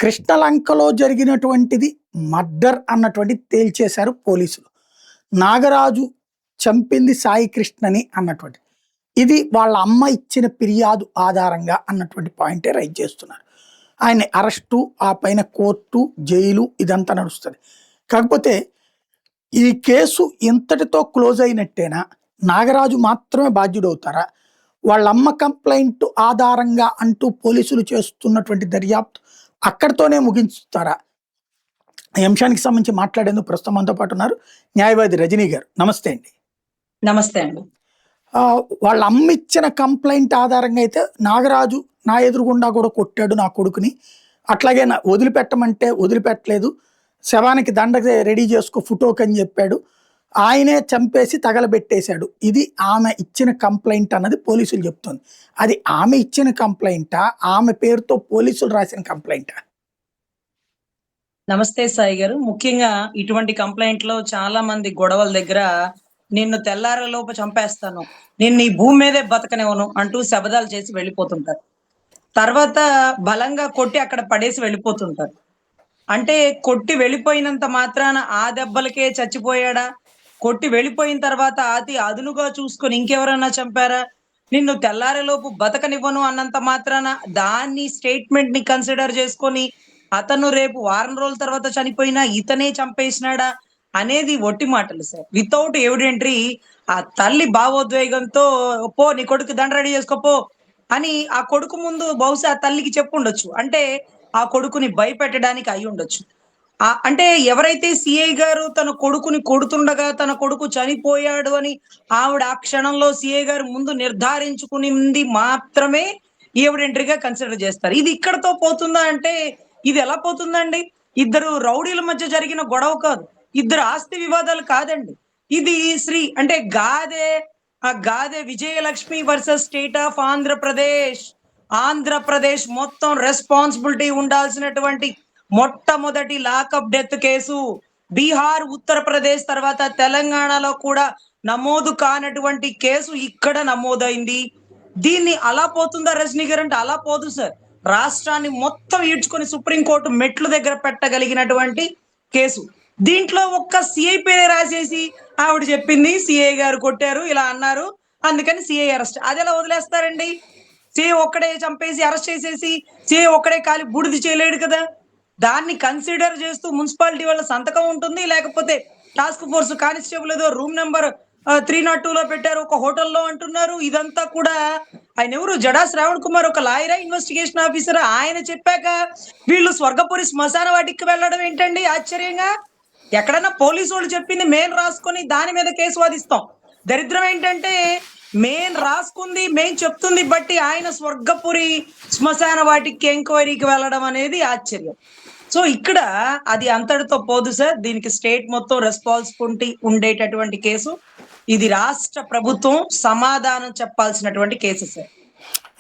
కృష్ణలంకలో జరిగినటువంటిది murder అన్నటువంటిది తేల్చేశారు పోలీసులు. నాగరాజు చంపింది సాయి కృష్ణని అన్నటువంటి. ఇది వాళ్ళ అమ్మ ఇచ్చిన ఫిర్యాదు ఆధారంగా అన్నటువంటి పాయింటే రైజ్ చేస్తున్నారు. ఆయన్ని అరెస్టు, ఆ పైన కోర్టు, జైలు ఇదంతా నడుస్తుంది. కాకపోతే ఈ కేసు ఇంతటితో క్లోజ్ అయినట్టేనా? నాగరాజు మాత్రమే బాధ్యుడవుతారా? వాళ్ళ అమ్మ కంప్లైంట్ ఆధారంగా అంటూ పోలీసులు చేస్తున్నటువంటి దర్యాప్తు అక్కడితోనే ముగించుతారా? ఈ అంశానికి సంబంధించి మాట్లాడేందుకు ప్రస్తుతం మనతో పాటు ఉన్నారు న్యాయవాది రజనీ గారు. నమస్తే అండి. నమస్తే అండి. వాళ్ళ అమ్మ ఇచ్చిన కంప్లైంట్ ఆధారంగా అయితే నాగరాజు నా ఎదురుగుండా కూడా కొట్టాడు నా కొడుకుని, అట్లాగే వదిలిపెట్టమంటే వదిలిపెట్టలేదు, శవానికి దండ రెడీ చేసుకో ఫోటోకి అని చెప్పాడు, ఆయనే చంపేసి తగలబెట్టేశాడు. ఇది ఆమె ఇచ్చిన కంప్లైంట్ అన్నది పోలీసులు చెప్తుంది. అది ఆమె ఇచ్చిన కంప్లైంటా, ఆమె పేరుతో పోలీసులు రాసిన కంప్లైంటా? నమస్తే సాయి గారు. ముఖ్యంగా ఇటువంటి కంప్లైంట్ లో చాలా మంది గొడవల దగ్గర నిన్ను తెల్లారలోపు చంపేస్తాను, నిన్ను ఈ భూమి మీదే బతకనివ్వను అంటూ శబదాలు చేసి వెళ్ళిపోతుంటారు. తర్వాత బలంగా కొట్టి అక్కడ పడేసి వెళ్ళిపోతుంటారు. అంటే కొట్టి వెళ్ళిపోయినంత మాత్రాన ఆ దెబ్బలకే చచ్చిపోయాడా? కొట్టి వెళ్ళిపోయిన తర్వాత అతి అదునుగా చూసుకొని ఇంకెవరన్నా చంపారా? నిన్ను తెల్లారేలోపు బతకనివ్వను అన్నంత మాత్రాన దాన్ని స్టేట్మెంట్ ని కన్సిడర్ చేసుకొని అతను రేపు వారం రోజుల తర్వాత చనిపోయినా ఇతనే చంపేసినాడా అనేది ఒట్టి మాటలు సార్. వితౌట్ ఎవిడెంటరీ ఆ తల్లి భావోద్వేగంతో పో నీ కొడుకు దండ రెడీ చేసుకోపో అని ఆ కొడుకు ముందు బహుశా ఆ తల్లికి చెప్పుండొచ్చు. అంటే ఆ కొడుకుని భయపెట్టడానికి అయి ఉండొచ్చు. అంటే ఎవరైతే సిఐ గారు తన కొడుకుని కొడుతుండగా తన కొడుకు చనిపోయాడు అని ఆవిడ ఆ క్షణంలో సిఐ గారు ముందు నిర్ధారించుకునింది మాత్రమే ఎవిడెంటరీగా కన్సిడర్ చేస్తారు. ఇది ఇక్కడతో పోతుందా అంటే ఇది ఎలా పోతుందండి? ఇద్దరు రౌడీల మధ్య జరిగిన గొడవ కాదు, ఇద్దరు ఆస్తి వివాదాలు కాదండి. ఇది అంటే Gade Vijayalakshmi versus state of Andhra Pradesh. Andhra Pradesh మొత్తం రెస్పాన్సిబిలిటీ ఉండాల్సినటువంటి మొట్టమొదటి lockup death case. Bihar, Uttar Pradesh తర్వాత తెలంగాణలో కూడా నమోదు కానటువంటి కేసు ఇక్కడ నమోదైంది. దీన్ని అలా పోతుందా రజనీ గారు అంటే అలా పోదు సార్. రాష్ట్రాన్ని మొత్తం ఈడ్చుకొని సుప్రీంకోర్టు మెట్లు దగ్గర పెట్టగలిగినటువంటి కేసు. దీంట్లో ఒక్క సిఐ పేరే రాసేసి ఆవిడ చెప్పింది సిఐ గారు కొట్టారు, ఇలా అన్నారు, అందుకని సిఐ అరెస్ట్. అది ఎలా వదిలేస్తారండి? సిఐ ఒక్కడే చంపేసి అరెస్ట్ చేసేసి సిఐ ఒక్కడే కాలి బూడిది చేయలేడు కదా. దాన్ని కన్సిడర్ చేస్తూ మున్సిపాలిటీ వాళ్ళ సంతకం ఉంటుంది, లేకపోతే టాస్క్ ఫోర్స్ కానిస్టేబుల్ ఏదో రూమ్ నెంబర్ 302 లో పెట్టారు, ఒక హోటల్లో అంటున్నారు. ఇదంతా కూడా ఆయన ఎవరు, జడా శ్రావణ్ కుమార్, ఒక లాయరా, ఇన్వెస్టిగేషన్ ఆఫీసర్, ఆయన చెప్పాక వీళ్ళు స్వర్గపురి శ్మశాన వాటికి వెళ్ళడం ఏంటండి ఆశ్చర్యంగా? ఎక్కడన్నా పోలీసు వాళ్ళు చెప్పింది మేం రాసుకొని దాని మీద కేసు వాదిస్తాం. దరిద్రం ఏంటంటే మేం రాసుకుంది మేం చెప్తుంది బట్టి ఆయన స్వర్గపురి శ్మశాన వాటికి ఎంక్వైరీకి వెళ్ళడం అనేది ఆశ్చర్యం. సో ఇక్కడ అది అంతటితో పోదు సార్. దీనికి స్టేట్ మొత్తం రెస్పాన్సిబిలిటీ ఉండేటటువంటి కేసు. ఇది రాష్ట్ర ప్రభుత్వం సమాధానం చెప్పాల్సినటువంటి కేసు సార్.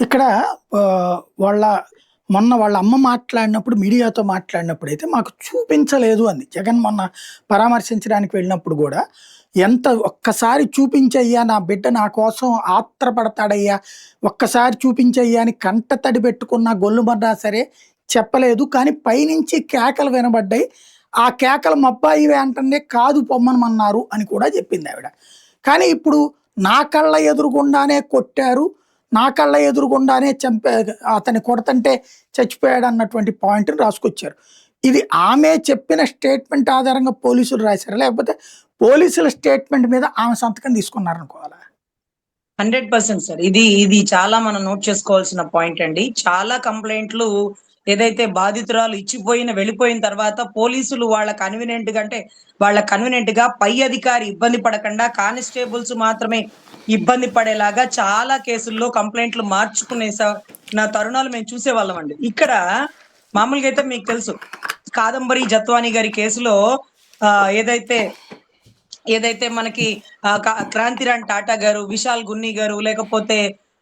ఇక్కడ మొన్న వాళ్ళ అమ్మ మాట్లాడినప్పుడు, మీడియాతో మాట్లాడినప్పుడు అయితే మాకు చూపించలేదు అంది. జగన్ మొన్న పరామర్శించడానికి వెళ్ళినప్పుడు కూడా ఒక్కసారి చూపించయ్యా, నా బిడ్డ నా కోసం ఆత్రపడతాడయ్యా, ఒక్కసారి చూపించయ్యా అని కంట తడి పెట్టుకున్న గొల్లుమన్నా సరే చెప్పలేదు. కానీ పైనుంచి కేకలు వినబడ్డాయి. ఆ కేకలు మబ్బాయివే అంటే కాదు పొమ్మనమన్నారు అని కూడా చెప్పింది ఆవిడ. కానీ ఇప్పుడు నా కళ్ళ ఎదురుగుండానే కొట్టారు, నా కళ్ళ ఎదురుగుండానే అతన్ని కొడతంటే చచ్చిపోయాడు అన్నటువంటి పాయింట్ని రాసుకొచ్చారు. ఇది ఆమె చెప్పిన స్టేట్మెంట్ ఆధారంగా పోలీసులు రాశారా, లేకపోతే పోలీసుల స్టేట్మెంట్ మీద ఆమె సంతకం తీసుకున్నారనుకోవాలా? 100% సార్. ఇది చాలా మనం నోట్ చేసుకోవాల్సిన పాయింట్ అండి. చాలా కంప్లైంట్లు ఏదైతే బాధితురాలు వెళ్ళిపోయిన తర్వాత పోలీసులు వాళ్ళ కన్వీనియంట్ గా పై అధికారి ఇబ్బంది పడకుండా కానిస్టేబుల్స్ మాత్రమే ఇబ్బంది పడేలాగా చాలా కేసుల్లో కంప్లైంట్లు మార్చుకునే నా తరుణాలు మేము చూసేవాళ్ళం అండి. ఇక్కడ మామూలుగా అయితే మీకు తెలుసు, కాదంబరి జత్వాని గారి కేసులో ఏదైతే మనకి క్రాంతిరాణ్ టాటా గారు, విశాల్ గున్ని గారు, లేకపోతే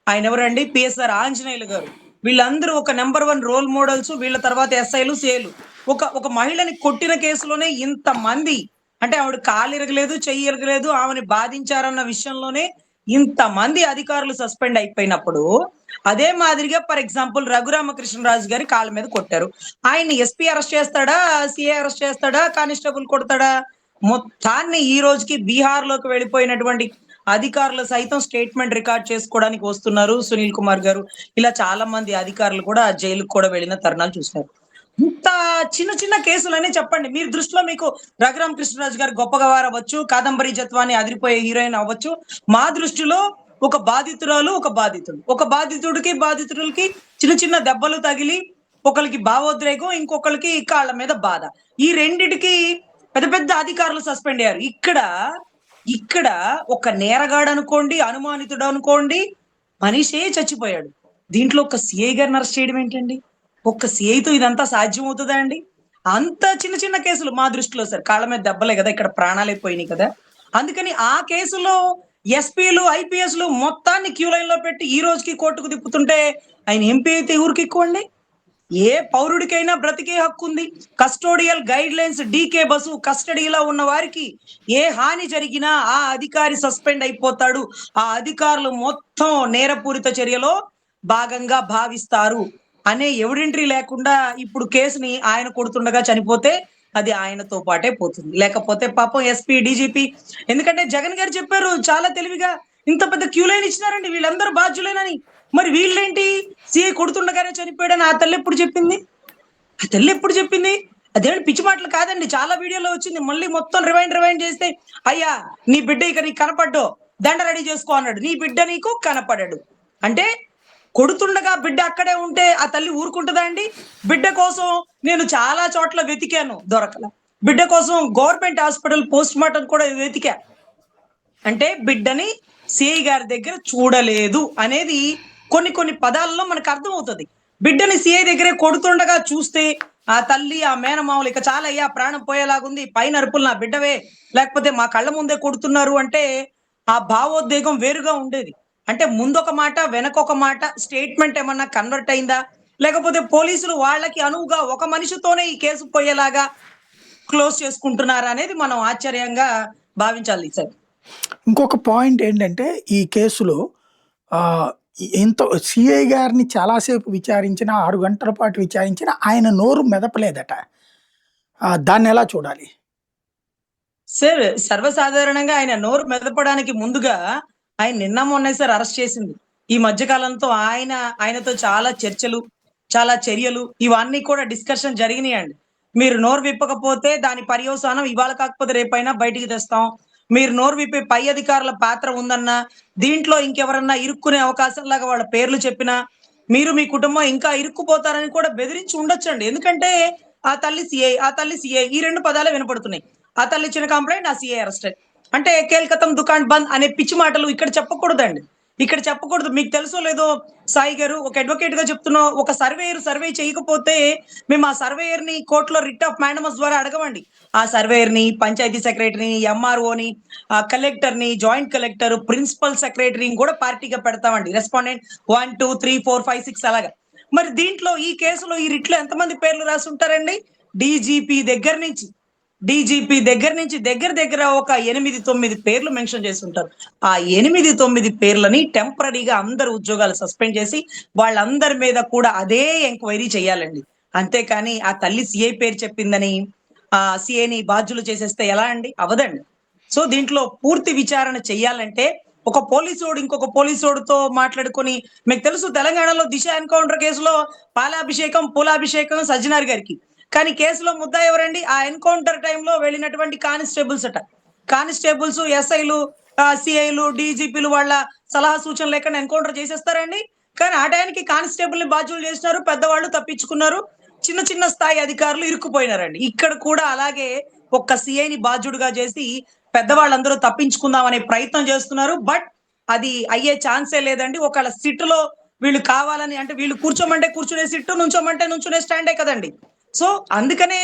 ఆయన ఎవరండి పిఎస్ఆర్ ఆంజనేయులు గారు, వీళ్ళందరూ ఒక నెంబర్ 1 రోల్ మోడల్స్. వీళ్ళ తర్వాత ఎస్ఐలు, సిఐలు. ఒక మహిళని కొట్టిన కేసులోనే ఇంతమంది, అంటే ఆవిడ కాలు ఇరగలేదు, చెయ్యి ఇరగలేదు, ఆమెని బాధించారన్న విషయంలోనే ఇంతమంది అధికారులు సస్పెండ్ అయిపోయినప్పుడు అదే మాదిరిగా ఫర్ ఎగ్జాంపుల్ రఘురామకృష్ణరాజు గారి కాళ్ళ మీద కొట్టారు. ఆయన్ని ఎస్పీ అరెస్ట్ చేస్తాడా? సీఐ అరెస్ట్ చేస్తాడా? కానిస్టేబుల్ కొడతాడా? మొత్తాన్ని ఈ రోజుకి బీహార్‌లోకి వెళ్ళిపోయినటువంటి అధికారులు సైతం స్టేట్మెంట్ రికార్డ్ చేసుకోవడానికి వస్తున్నారు. సునీల్ కుమార్ గారు ఇలా చాలా మంది అధికారులు కూడా జైలుకి కూడా వెళ్ళిన తరుణాలు చూసారు. ఇంత చిన్న చిన్న కేసులనే చెప్పండి. మీరు దృష్టిలో మీకు రఘురామ కృష్ణరాజు గారు గొప్పగా వారవచ్చు. కాదంబరి జత్వాని అదిరిపోయే హీరోయిన్ అవ్వచ్చు. మా దృష్టిలో ఒక బాధితురాలు, ఒక బాధితుడు. ఒక బాధితుడికి, బాధితుడికి చిన్న చిన్న దెబ్బలు తగిలి ఒకళ్ళకి భావోద్రేకం, ఇంకొకళ్ళకి కాళ్ళ మీద బాధ. ఈ రెండిటికి పెద్ద పెద్ద అధికారులు సస్పెండ్ అయ్యారు. ఇక్కడ ఒక నేరగాడు అనుకోండి, అనుమానితుడు అనుకోండి, మనిషే చచ్చిపోయాడు. దీంట్లో ఒక సీఐ గారిని అరెస్ట్ చేయడం ఏంటండి? ఒక్క సీఐతో ఇదంతా సాధ్యం అవుతుందా అండి? అంత చిన్న చిన్న కేసులు మా దృష్టిలో సార్. కాళ్ళ మీద దెబ్బలే కదా! ఇక్కడ ప్రాణాలే పోయినాయి కదా! అందుకని ఆ కేసులో ఎస్పీలు, ఐపీఎస్‌లు మొత్తాన్ని క్యూ లైన్‌లో పెట్టి ఈ రోజుకి కోర్టుకు తిప్పుతుంటే ఆయన ఎంపీ అయితే ఎవరికెక్కువండి? ఏ పౌరుడికైనా బ్రతికే హక్కుంది. కస్టోడియల్ గైడ్‌లైన్స్ డీకే బసు కస్టడీలో ఉన్న వారికి ఏ హాని జరిగినా ఆ అధికారి సస్పెండ్ అయిపోతాడు. ఆ అధికారులు మొత్తం నేరపూరిత చర్యలో భాగంగా భావిస్తారు అనే ఎవిడెంటరీ లేకుండా ఇప్పుడు కేసుని ఆయన కొడుతుండగా చనిపోతే అది ఆయనతో పాటే పోతుంది. లేకపోతే పాపం ఎస్పీ, డీజీపీ ఎందుకంటే జగన్ గారు చెప్పారు చాలా తెలివిగా ఇంత పెద్ద క్యూ లైన్ ఇచ్చినారండి వీళ్ళందరూ బాధ్యులేనని. మరి వీళ్ళేంటి సీఐ కొడుతుండగానే చనిపోయాడని ఆ తల్లి ఎప్పుడు చెప్పింది? ఆ తల్లి ఎప్పుడు చెప్పింది? అదేమి పిచ్చి మాటలు కాదండి. చాలా వీడియోలో వచ్చింది. మళ్ళీ మొత్తం రివైండ్ చేస్తే, "అయ్యా నీ బిడ్డ ఇక నీకు కనపడ్డు. దండ రెడీ చేసుకో" అన్నాడు. నీ బిడ్డ నీకు కనపడడు. అంటే కొడుతుండగా బిడ్డ అక్కడే ఉంటే ఆ తల్లి ఊరుకుంటదా అండి? బిడ్డ కోసం నేను చాలా చోట్ల వెతికాను దొరకల. బిడ్డ కోసం గవర్నమెంట్ హాస్పిటల్ పోస్ట్ మార్టం కూడా వెతికా. అంటే బిడ్డని సిఐ గారి దగ్గర చూడలేదు అనేది కొన్ని కొన్ని పదాలలో మనకు అర్థమవుతది. బిడ్డని సిఐ దగ్గరే కొడుతుండగా చూస్తే ఆ తల్లి, ఆ మేనమామలు ఇక చాలయ్యా ప్రాణం పోయేలాగుంది. పైన అరుపులు నా బిడ్డవే, లేకపోతే మా కళ్ళ ముందే కొడుతున్నారు అంటే ఆ భావోద్వేగం వేరుగా ఉండేది. అంటే ముందొక మాట, వెనకొక మాట స్టేట్మెంట్ ఏమన్నా కన్వర్ట్ అయిందా? లేకపోతే పోలీసులు వాళ్ళకి అనువుగా ఒక మనిషితోనే ఈ కేసు పోయేలాగా క్లోజ్ చేసుకుంటున్నారా అనేది మనం ఆశ్చర్యంగా భావించాలి సార్. ఇంకొక పాయింట్ ఏంటంటే ఈ కేసులో ఆహ్, ఎంతో సీఐ గారిని చాలా సేపు విచారించిన 6 గంటల పాటు విచారించిన ఆయన నోరు మెదపలేదట. దాన్నెలా చూడాలి? సార్ సర్వసాధారణంగా ఆయన నోరు మెదపడానికి ముందుగా ఆయన నిన్న మొన్నే సార్ అరెస్ట్ చేసింది. ఈ మధ్య కాలంతో ఆయనతో చాలా చర్చలు, చాలా చర్యలు ఇవన్నీ కూడా డిస్కషన్ జరిగినాయండి. మీరు నోరు విప్పకపోతే దాని పర్యవసానం ఇవాళ కాకపోతే రేపైనా బయటికి తెస్తాం. మీరు నోరు విప్పే పై అధికారుల పాత్ర ఉందన్నా, దీంట్లో ఇంకెవరన్నా ఇరుక్కునే అవకాశంలాగా వాళ్ళ పేర్లు చెప్పినా, మీరు మీ కుటుంబం ఇంకా ఇరుక్కుపోతారని కూడా బెదిరించి ఉండొచ్చండి. ఎందుకంటే ఆ తల్లి సీఐ ఈ 2 పదాలే వినపడుతున్నాయి. ఆ తల్లి ఇచ్చిన కంప్లెయింట్, ఆ సీఐ అరెస్టెడ్. అంటే కేల్కతం దుకాన్ బంద్ అనే పిచ్చి మాటలు ఇక్కడ చెప్పకూడదండి. ఇక్కడ చెప్పకూడదు. మీకు తెలుసో లేదో సాయి గారు ఒక అడ్వకేట్‌గా చెప్తున్నాం. ఒక సర్వేయర్ సర్వే చేయకపోతే మేము ఆ సర్వేయర్‌ని కోర్ట్‌లో రిట్ ఆఫ్ మాండమస్ ద్వారా అడగమండి. ఆ సర్వేయర్‌ని, పంచాయతీ సెక్రటరీని, ఎంఆర్ఓని, కలెక్టర్‌ని, జాయింట్ కలెక్టర్, ప్రిన్సిపల్ సెక్రటరీని కూడా పార్టీగా పెడతామండి. రెస్పాండెంట్ 1, 2, 3, 4, 5, 6 అలాగా. మరి దీంట్లో ఈ కేసులో ఈ రిట్‌లో ఎంతమంది పేర్లు రాసుంటారండి? డీజీపీ దగ్గర నుంచి దగ్గర దగ్గర ఒక 8, 9 పేర్లు మెన్షన్ చేసుంటారు. ఆ 8, 9 పేర్లని టెంపరరీగా అందరు ఉద్యోగాలు సస్పెండ్ చేసి, వాళ్ళందరి మీద కూడా అదే ఎంక్వైరీ చేయాలండి. అంతేకాని ఆ తల్లి సీఐ పేరు చెప్పిందని సీఐని బాధ్యులు చేసేస్తే ఎలా అండి? అవ్వదండి. సో దీంట్లో పూర్తి విచారణ చెయ్యాలంటే ఒక పోలీసోడు ఇంకొక పోలీసోడితో మాట్లాడుకొని మీకు తెలుసు తెలంగాణలో దిశ ఎన్‌కౌంటర్ కేసులో పాలాభిషేకం, పూలాభిషేకం సజ్జనార్ గారికి. కానీ కేసులో ముద్దాయి ఎవరండి? ఆ ఎన్‌కౌంటర్ టైంలో వెళ్ళినటువంటి కానిస్టేబుల్స్ అట. కానిస్టేబుల్స్, ఎస్ఐలు, సీఐలు, డీజీపీలు వాళ్ళ సలహా సూచనలు లేకుండా ఎన్‌కౌంటర్ చేసేస్తారండి? కానీ ఆ టయానికి కానిస్టేబుల్‌ని బాధ్యులు చేసినారు. పెద్దవాళ్ళు తప్పించుకున్నారు. చిన్న చిన్న స్థాయి అధికారులు ఇరుక్కుపోయినారండి. ఇక్కడ కూడా అలాగే ఒక్క సీఐని బాధ్యుడిగా చేసి పెద్దవాళ్ళందరూ తప్పించుకుందాం అనే ప్రయత్నం చేస్తున్నారు. బట్ అది అయ్యే ఛాన్సే లేదండి. ఒకవేళ సిట్‌లో వీళ్ళు కావాలని అంటే వీళ్ళు కూర్చోమంటే కూర్చునే సిట్టు, నుంచోమంటే నుంచునే స్టాండే కదండీ! సో, అందుకనే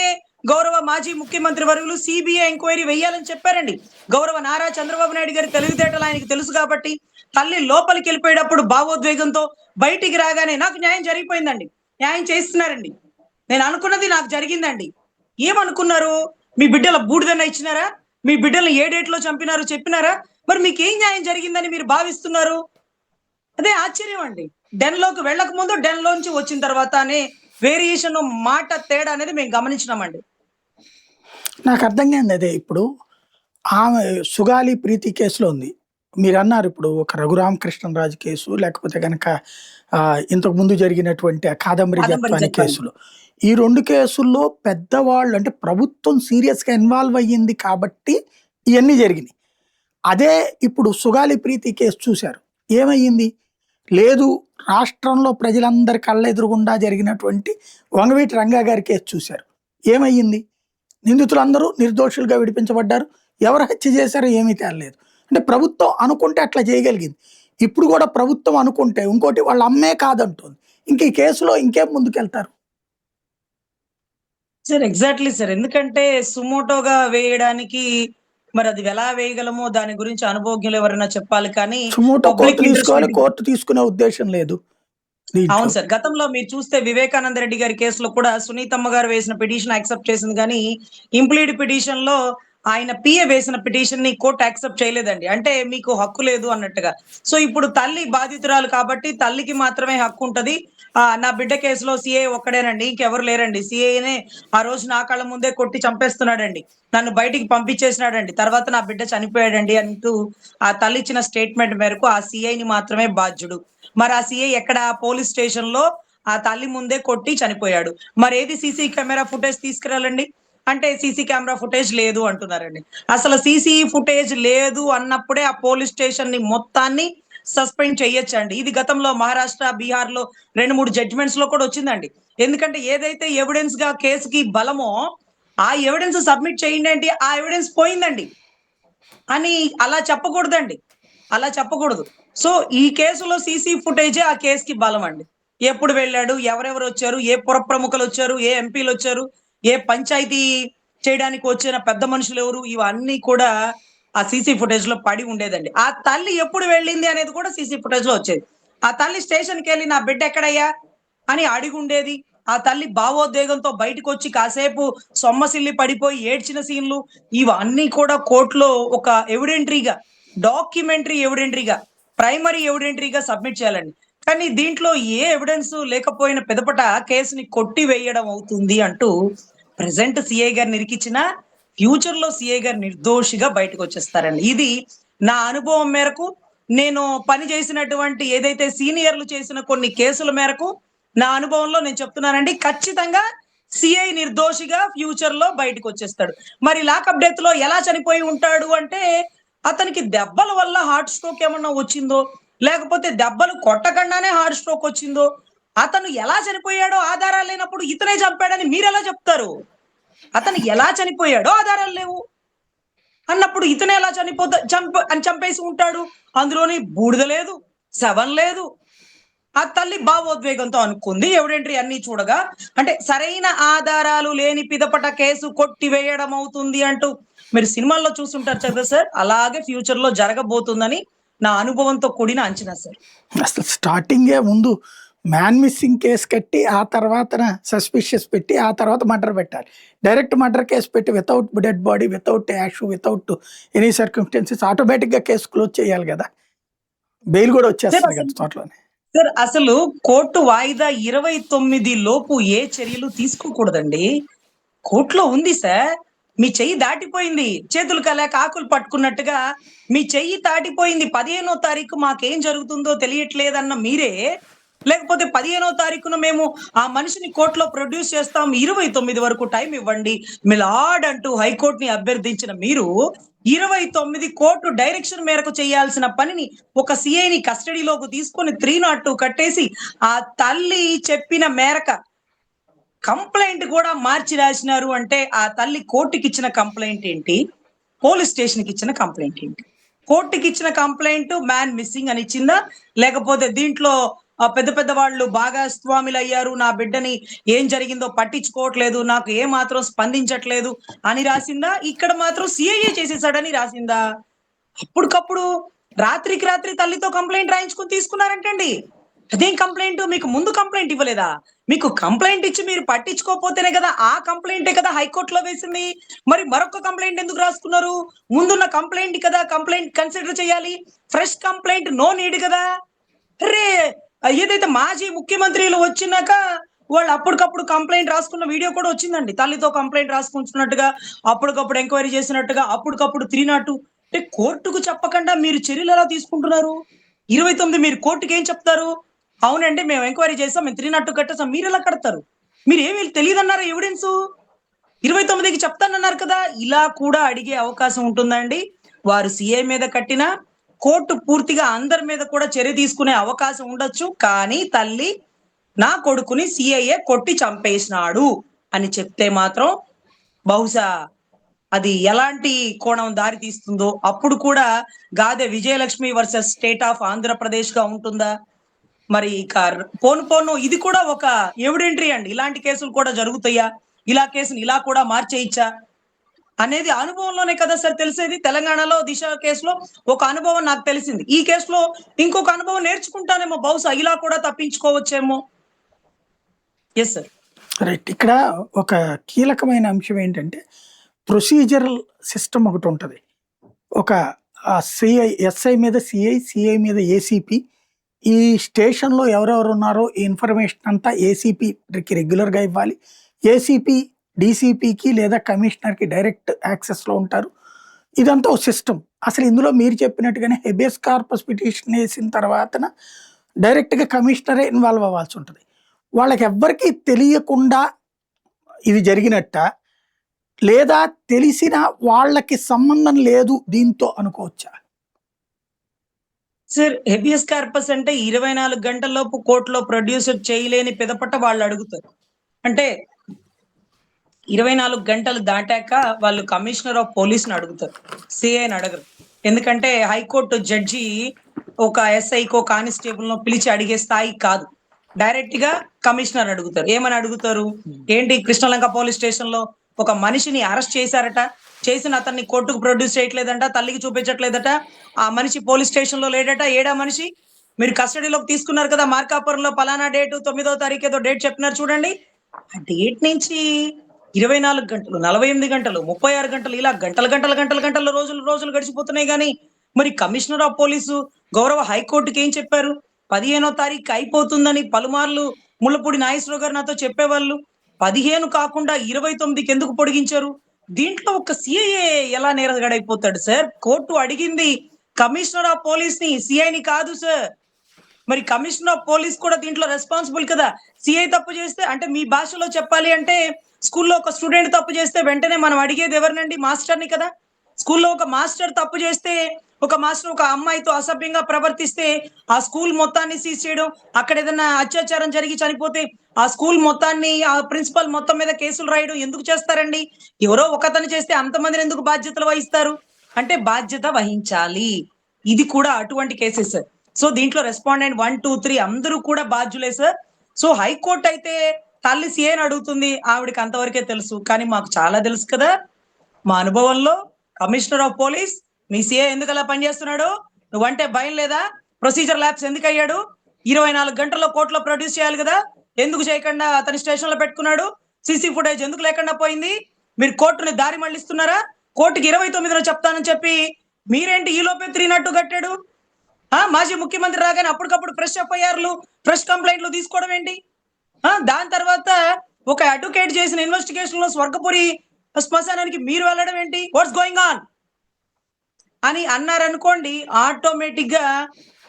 గౌరవ మాజీ ముఖ్యమంత్రి వర్యులు సీబీఐ ఎంక్వైరీ వెయ్యాలని చెప్పారండి. గౌరవ నారా చంద్రబాబు నాయుడు గారి తెలివితేటలు ఆయనకి తెలుసు కాబట్టి, తల్లి లోపలికెళ్ళిపోయేటప్పుడు భావోద్వేగంతో బయటికి రాగానే నాకు న్యాయం జరిగిపోయిందండి. న్యాయం చేస్తున్నారండి. నేను అనుకున్నది నాకు జరిగిందండి. ఏమనుకున్నారు? మీ బిడ్డల బూడిదన్న ఇచ్చినారా? మీ బిడ్డల్ని ఏ డేట్‌లో చంపినారో చెప్పినారా? మరి మీకేం న్యాయం జరిగిందని మీరు భావిస్తున్నారు? అదే ఆశ్చర్యం అండి. డెన్ లోకి వెళ్ళక ముందు, డెన్ లోంచి వచ్చిన తర్వాత అనే వేరియేషన్ మాట తేడా అనేది మేము గమనించినామండి. నాకు అర్థం కానిది అదే. ఇప్పుడు ఆమె సుగాలి ప్రీతి కేసులో ఉంది. మీరన్నారు ఇప్పుడు ఒక రఘురామకృష్ణరాజు కేసు, లేకపోతే గనక ఇంతకు ముందు జరిగినటువంటి ఆ కాదంబరి కాదంబరి జత్వాని జత్వాని. కేసులు. ఈ 2 కేసుల్లో పెద్దవాళ్ళు అంటే ప్రభుత్వం సీరియస్‌గా ఇన్వాల్వ్ అయ్యింది కాబట్టి ఇయన్నీ జరిగినియి. అదే ఇప్పుడు సుగాలి ప్రీతి కేసు చూసారు. ఏమయ్యింది? లేదు, రాష్ట్రంలో ప్రజలందరి కళ్ళెదురుగుండా జరిగినటువంటి వంగవీటి రంగా గారి కేసు చూసారు. ఏమయ్యింది? నిందితులందరూ నిర్దోషులుగా విడిపించబడ్డారు. ఎవరు హత్య చేశారో ఏమీ తేలలేదు. అంటే ప్రభుత్వం అనుకుంటే అట్లా చేయగలిగింది. ఇప్పుడు కూడా ప్రభుత్వం అనుకుంటే ఇంకోటి వాళ్ళ అమ్మే కాదంటుంది. ఇంక ఈ కేసులో ఇంకేం ముందుకెళ్తారు? Sir exactly sir. ఎందుకంటే సుమోటోగా వేయడానికి మరి అది ఎలా వేయగలమో దాని గురించి అనుభవజ్ఞులు ఎవరైనా చెప్పాలి కానీ సుమోటో కోర్టు పబ్లిక్ ఇంట్రెస్ట్ తీసుకోవాలి. కోర్టు తీసుకునే ఉద్దేశం లేదు దీంట్లో. అవును సార్. గతంలో మీరు చూస్తే వివేకానంద రెడ్డి గారి కేసులో కూడా సునీతమ్మ గారు వేసిన పిటిషన్ యాక్సెప్ట్ చేసింది గానీ, ఇంప్లీడ్ పిటిషన్‌లో ఆయన పిఏ వేసిన పిటిషన్‌ని కోర్ట్ యాక్సెప్ట్ చేయలేదండి. అంటే మీకు హక్కు లేదు అన్నట్టుగా. సో, ఇప్పుడు తల్లి బాధితురాలు కాబట్టి తల్లికి మాత్రమే హక్కుంటది. నా బిడ్డ కేసులో సీఏ ఒక్కడేనండి. ఇంకెవరు లేరండి. సీఏనే ఆ రోజు నా కళ్ళ ముందే కొట్టి చంపేస్తున్నాడండి. నన్ను బయటికి పంపించేసినాడండి. తర్వాత నా బిడ్డ చనిపోయాడండి అంటూ ఆ తల్లి ఇచ్చిన స్టేట్‌మెంట్ మేరకు ఆ సీఐని మాత్రమే బాధ్యుడు. మరి ఆ సీఐ ఎక్కడ? పోలీస్ స్టేషన్‌లో ఆ తల్లి ముందే కొట్టి చనిపోయాడు. మరేది సీసీ కెమెరా ఫుటేజ్ తీసుకురాలండి? అంటే సీసీ కెమెరా ఫుటేజ్ లేదు అంటున్నారండి. అసలు సీసీ ఫుటేజ్ లేదు అన్నప్పుడే ఆ పోలీస్ స్టేషన్‌ని మొత్తాన్ని సస్పెండ్ చేయొచ్చండి. ఇది గతంలో మహారాష్ట్ర, బీహార్‌లో 2, 3 జడ్జ్‌మెంట్స్‌లో కూడా వచ్చిందండి. ఎందుకంటే ఏదైతే ఎవిడెన్స్‌గా కేస్‌కి బలమో ఆ ఎవిడెన్స్ సబ్మిట్ చేయండేంటి, ఆ ఎవిడెన్స్ పోయిందండి అని అలా చెప్పకూడదండి. అలా చెప్పకూడదు. సో, ఈ కేసులో సీసీ ఫుటేజే ఆ కేస్‌కి బలమండి. ఎప్పుడు వెళ్ళాడు? ఎవరెవరొచ్చారు? ఏ పుర ప్రముఖులొచ్చారు? ఏ ఎంపీలొచ్చారు? ఏ పంచాయతీ చేయడానికి వచ్చిన పెద్ద మనుషులెవరు? ఇవన్నీ కూడా ఆ సీసీ ఫుటేజ్‌లో పడి ఉండేదండి. ఆ తల్లి ఎప్పుడు వెళ్ళింది అనేది కూడా సీసీ ఫుటేజ్‌లో వచ్చేది. ఆ తల్లి స్టేషన్‌కెళ్ళి "నా బిడ్డ ఎక్కడయ్యా?" అని అడిగుండేది. ఆ తల్లి భావోద్వేగంతో బయటకొచ్చి కాసేపు సొమ్మసిల్లి పడిపోయి ఏడ్చిన సీన్‌లు ఇవన్నీ కూడా కోర్ట్‌లో ఒక ఎవిడెంటరీగా, డాక్యుమెంటరీ ఎవిడెంటరీగా, ప్రైమరీ ఎవిడెంటరీగా సబ్మిట్ చేయాలండి. కానీ దీంట్లో ఏ ఎవిడెన్స్ లేకపోయిన పిదపట కేస్‌ని కొట్టివేయడం అవుతుంది అంటూ ప్రెజెంట్ సీఐ గారిని ఇరికిచ్చినా, ఫ్యూచర్‌లో సీఐ గారు నిర్దోషిగా బయటకొచ్చేస్తారండి. ఇది నా అనుభవం మేరకు, నేను పని చేసినటువంటి ఏదైతే సీనియర్‌లు చేసిన కొన్ని కేసుల మేరకు, నా అనుభవంలో నేను చెప్తున్నానండి. ఖచ్చితంగా సీఐ నిర్దోషిగా ఫ్యూచర్‌లో బయటకొచ్చేస్తాడు. మరి లాకప్ డెత్‌లో ఎలా చనిపోయి ఉంటాడు అంటే, అతనికి దెబ్బల వల్ల హార్ట్ స్ట్రోక్ ఏమన్నా వచ్చిందో, లేకపోతే దెబ్బలు కొట్టకుండానే హార్ట్ స్ట్రోక్ వచ్చిందో, అతను ఎలా చనిపోయాడో ఆధారాలు లేనప్పుడు ఇతనే చంపాడని మీరెలా చెప్తారు? అతను ఎలా చనిపోయాడో ఆధారాలు లేవు. అన్నప్పుడు ఇతను ఎలా చంపేసి ఉంటాడు. అందులోని బూడిద లేదు, శవం లేదు. ఆ తల్లి భావోద్వేగంతో అనుకుంది. ఎవిడెంటరీ అన్నీ చూడగా అంటే సరైన ఆధారాలు లేని పిదపట కేసు కొట్టివేయడం అవుతుంది అంటూ మీరు సినిమాల్లో చూసుంటారు కదా సార్. అలాగే ఫ్యూచర్‌లో జరగబోతుందని నా అనుభవంతో కూడిన అంచనా సార్. అసలు స్టార్టింగే ముందు మ్యాన్ మిస్సింగ్ కేస్ కట్టి, ఆ తర్వాతన సస్పిషియస్ పెట్టి, ఆ తర్వాత మర్డర్ పెట్టాలి. డైరెక్ట్ మర్డర్ కేస్ పెట్టి without dead body, without ash, without any circumstances ఆటోమేటిక్‌గా కేస్ క్లోజ్ చేయాలి గదా! బెయిల్ గూడా సార్ వచ్చేస్తది అసలు గదా త్వరలోనే. సార్ అసలు కోర్టు వాయిదా 29 లోపు ఏ చర్యలు తీసుకోకూడదండి. కోర్ట్‌లో ఉంది సార్. మీ చెయ్యి దాటిపోయింది. చేతులు కలాక ఆకులు పట్టుకున్నట్టుగా మీ చెయ్యి దాటిపోయింది. 15వ తారీఖు మాకేం జరుగుతుందో తెలియట్లేదన్న మీరే, లేకపోతే 15వ తారీఖున మేము ఆ మనిషిని కోర్ట్‌లో ప్రొడ్యూస్ చేస్తాం. 29 వరకు టైం ఇవ్వండి. మిలార్డ్ అంటూ హైకోర్ట్‌ని అభ్యర్థించిన మీరు 29 కోర్టు డైరెక్షన్ మేరకు చేయాల్సిన పనిని ఒక సీఐని కస్టడీలోకి తీసుకొని 302 కట్టేసి ఆ తల్లి చెప్పిన మేరకు కంప్లెయింట్ కూడా మార్చి రాసినారు అంటే, ఆ తల్లి కోర్ట్‌కిచ్చిన కంప్లెయింట్ ఏంటి? పోలీస్ స్టేషన్‌కిచ్చిన కంప్లెయింట్ ఏంటి? కోర్ట్‌కిచ్చిన కంప్లెయింట్ మ్యాన్ మిస్సింగ్ అని ఇచ్చిందా? లేకపోతే దీంట్లో పెద్ద పెద్ద వాళ్ళు భాగస్వాములయ్యారు. నా బిడ్డని ఏం జరిగిందో పట్టించుకోవట్లేదు. నాకు ఏ మాత్రం స్పందించట్లేదు అని రాసిందా? ఇక్కడ మాత్రం సీఐఏ చేసేసాడని రాసిందా? అప్పటికప్పుడు రాత్రికి రాత్రి తల్లితో కంప్లెయింట్ రాయించుకొని తీసుకున్నారంటండి. అదేం కంప్లెయింట్? మీకు ముందు కంప్లెయింట్ ఇవ్వలేదా? మీకు కంప్లెయింట్ ఇచ్చి మీరు పట్టించుకోకపోతేనే కదా! ఆ కంప్లెయింటే కదా హైకోర్ట్‌లో వేసింది. మరి మరొక కంప్లెయింట్ ఎందుకు రాసుకున్నారు? ముందున్న కంప్లెయింట్ కదా కంప్లెయింట్ కన్సిడర్ చేయాలి. ఫ్రెష్ కంప్లెయింట్ నో నీడ్ కదా! అర్రే! ఏదైతే మాజీ ముఖ్యమంత్రులు వచ్చినాక వాళ్ళు అప్పటికప్పుడు కంప్లెయింట్ రాసుకున్న వీడియో కూడా వచ్చిందండి. తల్లితో కంప్లెయింట్ రాసుకుంటున్నట్టుగా, అప్పటికప్పుడు ఎంక్వైరీ చేసినట్టుగా, అప్పటికప్పుడు 302 అంటే కోర్టుకు చెప్పకుండా మీరు చర్యలెలా తీసుకుంటున్నారు? 29 మీరు కోర్టుకేం చెప్తారు? అవునండి మేము ఎంక్వైరీ చేసాం. మేము 302 కట్టేసాం. మీరెలా కడతారు? మీరేమి తెలీదన్నారా ఎవిడెన్సు? 29కి చెప్తానన్నారు కదా! ఇలా కూడా అడిగే అవకాశం ఉంటుందండి. వారు సీఐ మీద కట్టినా, కోర్టు పూర్తిగా అందరి మీద కూడా చర్య తీసుకునే అవకాశం ఉండొచ్చు. కానీ తల్లి, నా కొడుకుని సీఐఏ కొట్టి చంపేసినాడు అని చెప్తే మాత్రం బహుశా అది ఎలాంటి కోణం దారి తీస్తుందో, అప్పుడు కూడా గాదె విజయలక్ష్మి వర్సెస్ స్టేట్ ఆఫ్ ఆంధ్రప్రదేశ్‌గా ఉంటుందా? మరి ఇక పోను పోను ఇది కూడా ఒక ఎవిడెంటరీ అండి. ఇలాంటి కేసులు కూడా జరుగుతాయా? ఇలా కేసుని ఇలా కూడా మార్చేయచ్చా? అనేది అనుభవంలోనే కదా సార్ తెలిసేది. తెలంగాణలో దిశ కేసులో ఒక అనుభవం నాకు తెలిసింది. ఈ కేసులో ఇంకొక అనుభవం నేర్చుకుంటానేమో బహుశా ఇలా కూడా తప్పించుకోవచ్చేమో. Yes sir. రైట్. ఇక్కడ ఒక కీలకమైన అంశం ఏంటంటే, ప్రొసీజరల్ సిస్టమ్ ఒకటుంటది. ఒక ఎస్ఐ మీద సీఐ, సీఐ మీద ఏసీపీ. ఈ స్టేషన్‌లో ఎవరెవరున్నారో ఈ ఇన్ఫర్మేషన్ అంతా ఏసీపీకి రెగ్యులర్‌గా ఇవ్వాలి. ఏసీపీ డీసీపీకి లేదా కమిషనర్‌కి డైరెక్ట్ యాక్సెస్‌లో ఉంటారు. ఇదంతా ఒక సిస్టమ్. అసలు ఇందులో మీరు చెప్పినట్టుగానే హెబియస్ కార్పస్ పిటిషన్ ఏసిన తర్వాతన డైరెక్ట్‌గా కమిషనరే ఇన్వాల్వ్ అవ్వాల్సుంటది. వాళ్ళకెవ్వరికీ తెలియకుండా ఇది జరిగినట్టా? లేదా తెలిసినా వాళ్ళకి సంబంధం లేదు దీంతో అనుకోవచ్చా? సార్ హెబియస్ కార్పస్ అంటే 24 గంటల్లోపు కోర్టులో ప్రొడ్యూస్ చేయలేని పిదపట వాళ్ళు అడుగుతారు. అంటే 24 గంటలు దాటాక వాళ్ళు కమిషనర్ ఆఫ్ పోలీస్‌ని అడుగుతారు. సీఐని అడగరు. ఎందుకంటే హైకోర్టు జడ్జి ఒక ఎస్ఐకో, కానిస్టేబుల్‌నో పిలిచి అడిగే స్థాయి కాదు. డైరెక్ట్‌గా కమిషనర్ అడుగుతారు. ఏమని అడుగుతారు? ఏంటి కృష్ణలంక పోలీస్ స్టేషన్‌లో ఒక మనిషిని అరెస్ట్ చేశారట. చేసిన అతన్ని కోర్టుకు ప్రొడ్యూస్ చేయట్లేదంట. తల్లికి చూపించట్లేదట. ఆ మనిషి పోలీస్ స్టేషన్‌లో లేడట. ఏడా మనిషి? మీరు కస్టడీలోకి తీసుకున్నారు కదా! మార్కాపురంలో పలానా డేటు 9వ తారీఖు ఏదో డేట్ చెప్పినారు చూడండి. ఆ డేట్ నుంచి 24 గంటలు, 48 గంటలు, 36 గంటలు ఇలా గంటలు రోజులు గడిచిపోతున్నాయి గానీ, మరి కమిషనర్ ఆఫ్ పోలీసు గౌరవ హైకోర్టుకి ఏం చెప్పారు? 15వ తారీఖుకి అయిపోతుందని పలుమార్లు ముల్లపూడి నాగేశ్వరరావు గారు నాతో చెప్పేవాళ్ళు. 15 కాకుండా 29కి ఎందుకు పొడిగించారు? దీంట్లో ఒక సీఐఏ ఎలా నేరగాడైపోతాడు సార్? కోర్టు అడిగింది కమిషనర్ ఆఫ్ పోలీస్‌ని, సీఐని కాదు సార్. మరి కమిషనర్ ఆఫ్ పోలీస్ కూడా దీంట్లో రెస్పాన్సిబుల్ కదా! సీఐ తప్పు చేస్తే అంటే మీ భాషలో చెప్పాలి అంటే స్కూల్‌లో ఒక స్టూడెంట్ తప్పు చేస్తే వెంటనే మనం అడిగేది ఎవరినండి? మాస్టర్‌ని కదా! స్కూల్‌లో ఒక మాస్టర్ తప్పు చేస్తే ఒక మాస్టర్ ఒక అమ్మాయితో అసభ్యంగా ప్రవర్తిస్తే ఆ స్కూల్ మొత్తాన్ని సీజ్ చేయడం, అక్కడ ఏదైనా అత్యాచారం జరిగి చనిపోతే ఆ స్కూల్ మొత్తాన్ని ఆ ప్రిన్సిపల్ మొత్తం మీద కేసులు రాయడం ఎందుకు చేస్తారండి? ఎవరో ఒకతను చేస్తే అంతమందిని ఎందుకు బాధ్యతలు వహిస్తారు? అంటే బాధ్యత వహించాలి. ఇది కూడా అటువంటి కేసెస్. సో దీంట్లో రెస్పాండెంట్ 1, 2, 3 అందరూ కూడా బాధ్యులే సార్. సో హైకోర్ట్ అయితే తల్లి సీఏని అడుగుతుంది. ఆవిడకి అంతవరకే తెలుసు. కానీ మాకు చాలా తెలుసు కదా! మా అనుభవంలో commissioner of police me CA ఎందుకలా పనిచేస్తున్నాడు? నువ్వంటే భయం లేదా? Procedure labs ఎందుకయ్యాడు? 24 గంటల్లో కోర్టులో ప్రొడ్యూస్ చేయాలి కదా! ఎందుకు చేయకుండా అతని స్టేషన్‌లో పెట్టుకున్నాడు? సీసీ ఫుటేజ్ ఎందుకు లేకుండా పోయింది? మీరు కోర్టుని దారి మళ్లిస్తున్నారా? కోర్టుకి 29న చెప్తానని చెప్పి మీరేంటి ఈలోపే 302 కట్టాడు? మాజీ ముఖ్యమంత్రి రాగానే అప్పటికప్పుడు ఫ్రెష్ ఎఫ్ఐఆర్‌లు, ఫ్రెష్ కంప్లెయింట్‌లు తీసుకోవడం ఏంటి? దాని తర్వాత ఒక అడ్వకేట్ చేసిన ఇన్వెస్టిగేషన్‌లో స్వర్గపురి శ్మశానానికి మీరు వెళ్ళడం ఏంటి? What's going on? అని అన్నారనుకోండి ఆటోమేటిక్‌గా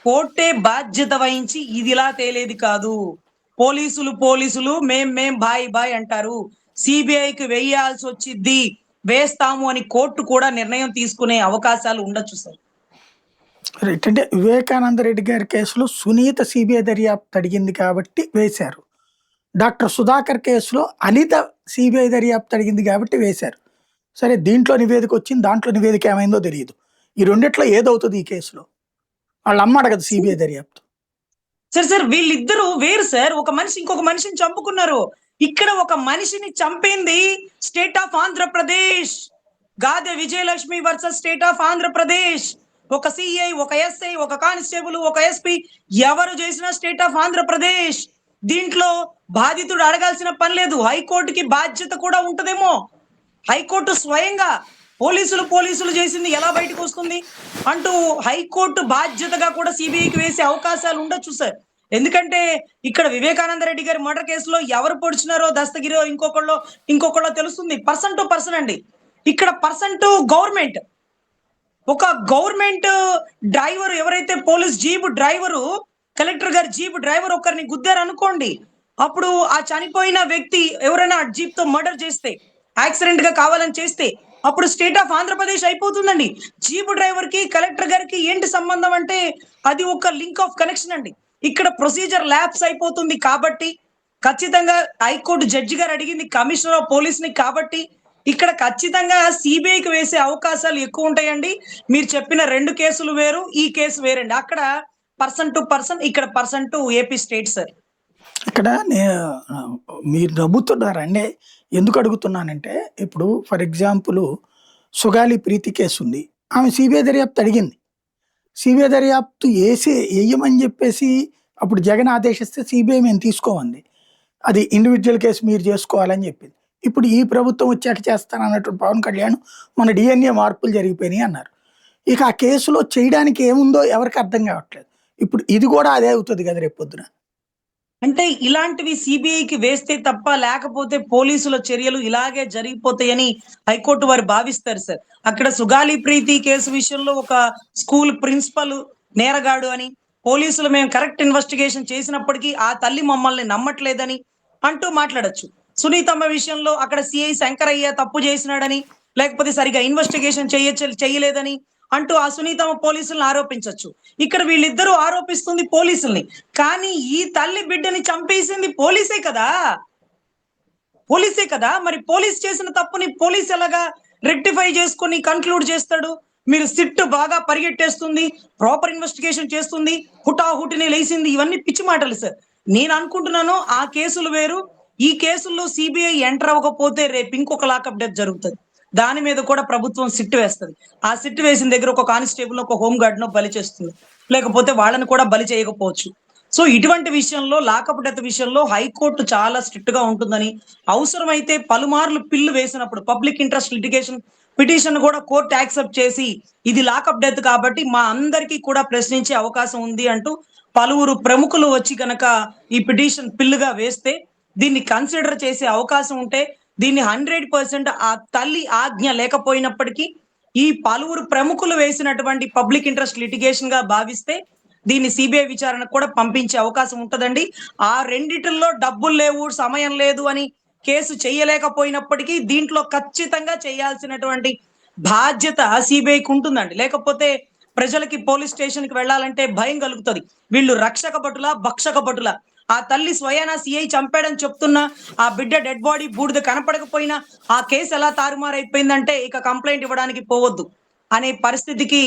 కోర్టే బాధ్యత వహించి ఇదిలా తేలేది కాదు. పోలీసులు మేం బాయ్ అంటారు. సీబీఐకి వేయాల్సొచ్చిద్ది. వేస్తాము అని కోర్టు కూడా నిర్ణయం తీసుకునే అవకాశాలు ఉండొచ్చు సార్. రైట్. అంటే వివేకానంద రెడ్డి గారి కేసులో సునీత సీబీఐ దర్యాప్తు అడిగింది కాబట్టి వేశారు. డాక్టర్ సుధాకర్ కేసులో అనిత సీబీఐ దర్యాప్తు అడిగింది కాబట్టి వేశారు. సరే దీంట్లో నివేదిక వచ్చింది. దాంట్లో నివేదిక ఏమైందో తెలీదు. ఈ రెండిట్లో ఏదవుతది ఈ కేసులో? వాళ్ళ అమ్మ అడగదు సీబీఐ దర్యాప్తు. సార్ వీళ్ళిద్దరూ వేరు సార్. ఒక మనిషి ఇంకొక మనిషిని చంపుకున్నారు. ఇక్కడ ఒక మనిషిని చంపింది state of Andhra Pradesh. Gade Vijayalakshmi versus state of Andhra Pradesh. ఒక సీఐ, ఒక ఎస్ఐ, ఒక కానిస్టేబుల్, ఒక ఎస్పీ ఎవరు చేసినా స్టేట్ ఆఫ్ ఆంధ్రప్రదేశ్. దీంట్లో బాధితుడు అడగాల్సిన పని లేదు. హైకోర్టుకి బాధ్యత కూడా ఉంటదేమో. హైకోర్టు స్వయంగా పోలీసులు చేసింది ఎలా బయటకు వస్తుంది అంటూ హైకోర్టు బాధ్యతగా కూడా సిబిఐకి వేసే అవకాశాలు ఉండొచ్చు సార్. ఎందుకంటే ఇక్కడ వివేకానంద రెడ్డి గారి మర్డర్ కేసులో ఎవరు పొడిచినారో దస్తగిరో ఇంకొకళ్ళో తెలుస్తుంది. పర్సన్ టు పర్సన్ అండి. ఇక్కడ పర్సన్ టు గవర్నమెంట్. ఒక గవర్నమెంట్ డ్రైవర్ ఎవరైతే పోలీస్ జీప్ డ్రైవరు, కలెక్టర్ గారి జీప్ డ్రైవర్ ఒకరిని గుద్దారు అనుకోండి. అప్పుడు ఆ చనిపోయిన వ్యక్తి ఎవరైనా జీప్ తో మర్డర్ చేస్తే, యాక్సిడెంట్ గా కావాలని చేస్తే, అప్పుడు స్టేట్ ఆఫ్ ఆంధ్రప్రదేశ్ అయిపోతుందండి. జీప్ డ్రైవర్ కి కలెక్టర్ గారికి ఏంటి సంబంధం అంటే అది ఒక లింక్ ఆఫ్ కనెక్షన్ అండి. ఇక్కడ ప్రొసీజర్ ల్యాప్స్ అయిపోతుంది కాబట్టి ఖచ్చితంగా హైకోర్టు జడ్జి గారు అడిగింది కమిషనర్ ఆఫ్ పోలీస్ ని కాబట్టి ఇక్కడ ఖచ్చితంగా సిబిఐకి వేసే అవకాశాలు ఎక్కువ ఉంటాయండి. మీరు చెప్పిన 2 కేసులు వేరు, ఈ కేసు వేరండి. అక్కడ పర్సన్ టు పర్సన్, ఇక్కడ person to AP state sir. ఇక్కడ మీరు నవ్వుతున్నారండి. ఎందుకు అడుగుతున్నానంటే, ఇప్పుడు for example Sugali Preethi case ఉంది. ఆమె సిబిఐ దర్యాప్తు అడిగింది. సిబిఐ దర్యాప్తు ఎయ్యమని చెప్పేసి అప్పుడు జగన్ ఆదేశిస్తే సిబిఐ మేము తీసుకోమంది. అది ఇండివిజువల్ కేసు మీరు చేసుకోవాలని చెప్పింది. ఇప్పుడు ఈ ప్రభుత్వం వచ్చాక చేస్తానన్నట్టు పవన్ కళ్యాణ్ మన డిఎన్ఏ మార్పులు జరిగిపోయినాయి అన్నారు. ఇక ఆ కేసులో చేయడానికి ఏముందో ఎవరికి అర్థం కావట్లేదు. ఇప్పుడు ఇది కూడా అదే అవుతుంది కదా రేపు పొద్దున. అంటే ఇలాంటివి సిబిఐకి వేస్తే తప్ప లేకపోతే పోలీసుల చర్యలు ఇలాగే జరిగిపోతాయని హైకోర్టు వారు భావిస్తారు సార్. అక్కడ సుగాలి ప్రీతి కేసు విషయంలో ఒక స్కూల్ ప్రిన్సిపల్ నేరగాడు అని, పోలీసులు మేము కరెక్ట్ ఇన్వెస్టిగేషన్ చేసినప్పటికీ ఆ తల్లి మమ్మల్ని నమ్మట్లేదని అంటూ మాట్లాడొచ్చు. సునీతమ్మ విషయంలో అక్కడ సిఐ శంకరయ్య తప్పు చేసినాడని, లేకపోతే సరిగా ఇన్వెస్టిగేషన్ చేయలేదని అంటూ ఆ సునీతమ్మ పోలీసులను ఆరోపించవచ్చు. ఇక్కడ వీళ్ళిద్దరూ ఆరోపిస్తుంది పోలీసుల్ని. కానీ ఈ తల్లి బిడ్డని చంపేసింది పోలీసే కదా. మరి పోలీస్ చేసిన తప్పుని పోలీస్ ఎలాగా రెక్టిఫై చేసుకొని కన్క్లూడ్ చేస్తాడు? మీరు సిట్ బాగా పరిగెట్టేస్తుంది, ప్రాపర్ ఇన్వెస్టిగేషన్ చేస్తుంది, హుటాహుటిని లేసింది, ఇవన్నీ పిచ్చి మాటలు సార్. నేను అనుకుంటున్నాను ఆ కేసులు వేరు. ఈ కేసుల్లో సిబిఐ ఎంటర్ అవ్వకపోతే రేపు ఇంకొక లాకప్ డెత్ జరుగుతుంది. దాని మీద కూడా ప్రభుత్వం సిట్ వేస్తుంది. ఆ సిట్ వేసిన దగ్గర ఒక కానిస్టేబుల్, ఒక హోమ్ గార్డ్ నో బలి చేస్తుంది, లేకపోతే వాళ్ళని కూడా బలి చేయకపోవచ్చు. సో ఇటువంటి విషయంలో లాకప్ డెత్ విషయంలో హైకోర్టు చాలా స్ట్రిక్ట్ గా ఉంటుందని, అవసరమైతే పలుమార్లు పిల్లు వేసినప్పుడు పబ్లిక్ ఇంట్రెస్ట్ లిటిగేషన్ పిటిషన్ కూడా కోర్టు యాక్సెప్ట్ చేసి ఇది లాకప్ డెత్ కాబట్టి మా అందరికీ కూడా ప్రశ్నించే అవకాశం ఉంది అంటూ పలువురు ప్రముఖులు వచ్చి కనుక ఈ పిటిషన్ పిల్లుగా వేస్తే దీన్ని కన్సిడర్ చేసే అవకాశం ఉంటే, దీన్ని 100% ఆ తల్లి ఆజ్ఞ లేకపోయినప్పటికీ ఈ పలువురు ప్రముఖులు వేసినటువంటి పబ్లిక్ ఇంట్రెస్ట్ లిటిగేషన్ గా భావిస్తే దీన్ని సిబిఐ విచారణకు కూడా పంపించే అవకాశం ఉంటదండి. ఆ రెండిటిల్లో డబ్బులు లేవు, సమయం లేదు అని కేసు చేయలేకపోయినప్పటికీ దీంట్లో ఖచ్చితంగా చేయాల్సినటువంటి బాధ్యత సిబిఐకి ఉంటుందండి. లేకపోతే ప్రజలకి పోలీస్ స్టేషన్ కి వెళ్ళాలంటే భయం కలుగుతుంది. వీళ్ళు రక్షక భటుల, భక్షక భటుల. ఆ తల్లి స్వయానా సిఐ చంపాడని చెప్తున్నా, ఆ బిడ్డ డెడ్ బాడీ బూడిద కనపడకపోయినా ఆ కేసు ఎలా తారుమారైపోయిందంటే ఇక కంప్లైంట్ ఇవ్వడానికి పోవద్దు అనే పరిస్థితికి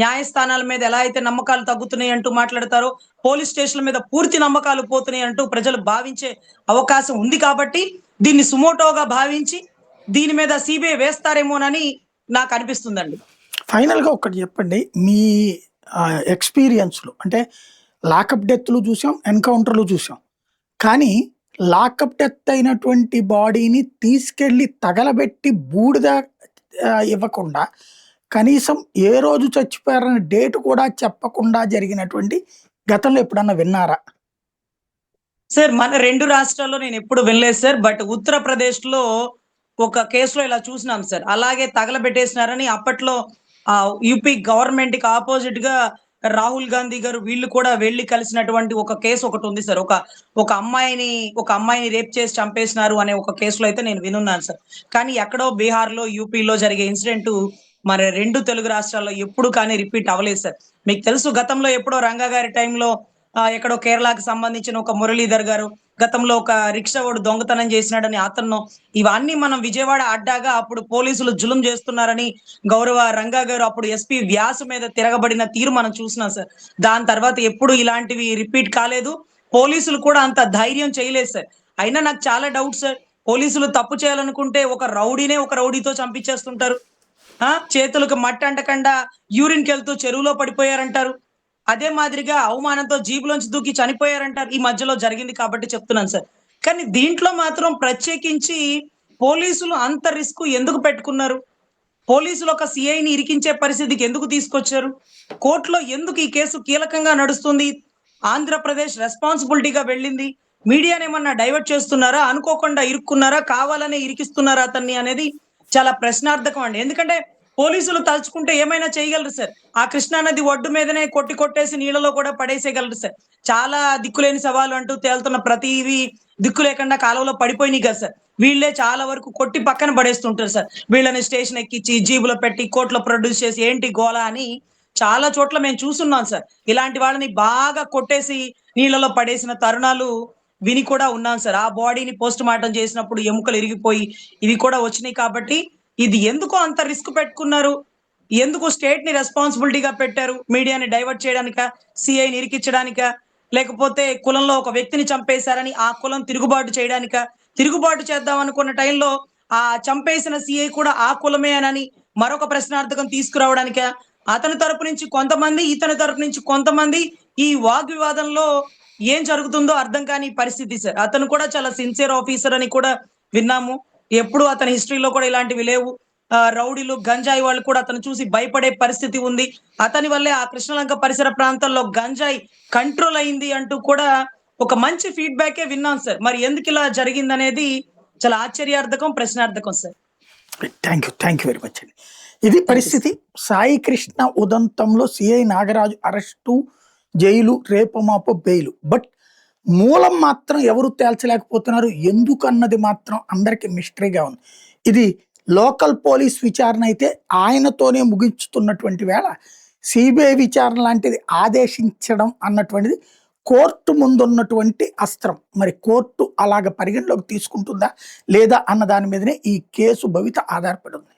న్యాయస్థానాల మీద ఎలా అయితే నమ్మకాలు తగ్గుతున్నాయి అంటూ మాట్లాడతారో, పోలీస్ స్టేషన్ల మీద పూర్తి నమ్మకాలు పోతున్నాయి అంటూ ప్రజలు భావించే అవకాశం ఉంది కాబట్టి దీన్ని సుమోటోగా భావించి దీని మీద సిబిఐ వేస్తారేమోనని నాకు అనిపిస్తుందండి. ఫైనల్గా ఒక్కటి చెప్పండి, మీ ఎక్స్పీరియన్స్లో అంటే లాకప్ డెత్లు చూసాం, ఎన్కౌంటర్లు చూసాం, కానీ లాకప్ డెత్ అయినటువంటి బాడీని తీసుకెళ్ళి తగలబెట్టి బూడిద ఇవ్వకుండా కనీసం ఏ రోజు చచ్చిపోయారన్న డేట్ కూడా చెప్పకుండా జరిగినటువంటి గతంలో ఎప్పుడన్నా విన్నారా? సార్ మన 2 రాష్ట్రాల్లో నేను ఎప్పుడు వినలేదు సార్. బట్ ఉత్తరప్రదేశ్ లో ఒక కేసులో ఇలా చూసినాం సార్. అలాగే తగలబెట్టేసినారని అప్పట్లో యూపీ గవర్నమెంట్ కి ఆపోజిట్ గా రాహుల్ గాంధీ గారు వీళ్ళు కూడా వెళ్లి కలిసినటువంటి ఒక కేసు ఒకటి ఉంది సార్. ఒక అమ్మాయిని రేప్ చేసి చంపేసినారు అనే ఒక కేసులో అయితే నేను వినున్నాను సార్. కానీ ఎక్కడో బీహార్ లో, యూపీలో జరిగే ఇన్సిడెంట్ మరి 2 తెలుగు రాష్ట్రాల్లో ఎప్పుడు కానీ రిపీట్ అవ్వలేదు సార్. మీకు తెలుసు గతంలో ఎప్పుడో రంగా గారి టైంలో ఎక్కడో కేరళకి సంబంధించిన ఒక మురళీధర్ గారు గతంలో ఒక రిక్షా వాడు దొంగతనం చేసినాడని అతను, ఇవన్నీ మనం విజయవాడ అడ్డాగా అప్పుడు పోలీసులు జులుం చేస్తున్నారని గౌరవ రంగా గారు అప్పుడు ఎస్పీ వ్యాస్ మీద తిరగబడిన తీరు మనం చూసినాం సార్. దాని తర్వాత ఎప్పుడు ఇలాంటివి రిపీట్ కాలేదు. పోలీసులు కూడా అంత ధైర్యం చేయలేదు సార్. అయినా నాకు చాలా డౌట్ సార్. పోలీసులు తప్పు చేయాలనుకుంటే ఒక రౌడీతో చంపించేస్తుంటారు. చేతులకు మట్టి అంటకుండా యూరిన్కి వెళ్తూ చెరువులో పడిపోయారంటారు. అదే మాదిరిగా అవమానంతో జీబులోంచి దూకి చనిపోయారంటారు. ఈ మధ్యలో జరిగింది కాబట్టి చెప్తున్నాను సార్. కానీ దీంట్లో మాత్రం ప్రత్యేకించి పోలీసులు అంత రిస్క్ ఎందుకు పెట్టుకున్నారు? పోలీసులు ఒక సిఐని ఇరికించే పరిస్థితికి ఎందుకు తీసుకొచ్చారు? కోర్టులో ఎందుకు ఈ కేసు కీలకంగా నడుస్తుంది? ఆంధ్రప్రదేశ్ రెస్పాన్సిబిలిటీగా వెళ్ళింది? మీడియాని ఏమన్నా డైవర్ట్ చేస్తున్నారా? అనుకోకుండా ఇరుక్కున్నారా? కావాలనే ఇరికిస్తున్నారా అతన్ని అనేది చాలా ప్రశ్నార్థకం అండి. ఎందుకంటే పోలీసులు తలుచుకుంటే ఏమైనా చేయగలరు సార్. ఆ కృష్ణా నది ఒడ్డు మీదనే కొట్టేసి నీళ్ళలో కూడా పడేసేయగలరు సార్. చాలా దిక్కులేని సవాలు అంటూ తేలుతున్న ప్రతివి దిక్కు లేకుండా కాలువలో పడిపోయినాయి కదా సార్. వీళ్ళే చాలా వరకు కొట్టి పక్కన పడేస్తుంటారు సార్. వీళ్ళని స్టేషన్ ఎక్కిచ్చి, జీబులో పెట్టి, కోర్టులో ప్రొడ్యూస్ చేసి ఏంటి గోల అని చాలా చోట్ల మేము చూసున్నాం సార్. ఇలాంటి వాళ్ళని బాగా కొట్టేసి నీళ్ళలో పడేసిన తరుణాలు విని కూడా ఉన్నాం సార్. ఆ బాడీని పోస్ట్ మార్టం చేసినప్పుడు ఎముకలు ఇరిగిపోయి ఇవి కూడా వచ్చినాయి కాబట్టి, ఇది ఎందుకు అంత రిస్క్ పెట్టుకున్నారు? ఎందుకు స్టేట్‌ని రెస్పాన్సిబిలిటీగా పెట్టారు? మీడియాని డైవర్ట్ చేయడానికా? సీఐని ఇరికిచ్చడానికా? లేకపోతే కులంలో ఒక వ్యక్తిని చంపేశారని ఆ కులం తిరుగుబాటు చేయడానికా? తిరుగుబాటు చేద్దాం అనుకున్న టైంలో ఆ చంపేసిన సీఐ కూడా ఆ కులమేనని మరొక ప్రశ్నార్థకం తీసుకురావడానికా? అతని తరపు నుంచి కొంతమంది, ఇతని తరపు నుంచి కొంతమంది ఈ వాగ్వివాదంలో ఏం జరుగుతుందో అర్థం కాని పరిస్థితి సార్. అతను కూడా చాలా సిన్సియర్ ఆఫీసర్ అని కూడా విన్నాము. ఎప్పుడు అతని హిస్టరీలో కూడా ఇలాంటివి లేవు. రౌడీలు, గంజాయి వాళ్ళు కూడా అతను చూసి భయపడే పరిస్థితి ఉంది. అతని వల్లే ఆ కృష్ణలంక పరిసర ప్రాంతాల్లో గంజాయి కంట్రోల్ అయింది అంటూ కూడా ఒక మంచి ఫీడ్‌బ్యాకే విన్నాం సార్. మరి ఎందుకిలా జరిగిందనేది చాలా ఆశ్చర్యార్థకం, ప్రశ్నార్థకం sir. Thank you very much అండి. ఇది థాంక్ యూ సార్. పరిస్థితి. సాయి కృష్ణ ఉదంతంలో సిఐ నాగరాజు అరెస్టు, జైలు, రేపు మాపో బెయిలు. బట్ మూలం మాత్రం ఎవరు తేల్చలేకపోతున్నారు. ఎందుకన్నది మాత్రం అందరికి మిస్టరీగా ఉంది. ఇది లోకల్ పోలీస్ విచారణ అయితే ఆయనతోనే ముగించుతున్నటువంటి వేళ సిబిఐ విచారణ లాంటిది ఆదేశించడం అన్నటువంటిది కోర్టు ముందున్నటువంటి అస్త్రం. మరి కోర్టు అలాగ పరిగణలోకి తీసుకుంటుందా లేదా అన్న దాని మీదనే ఈ కేసు భవిత ఆధారపడి ఉంది.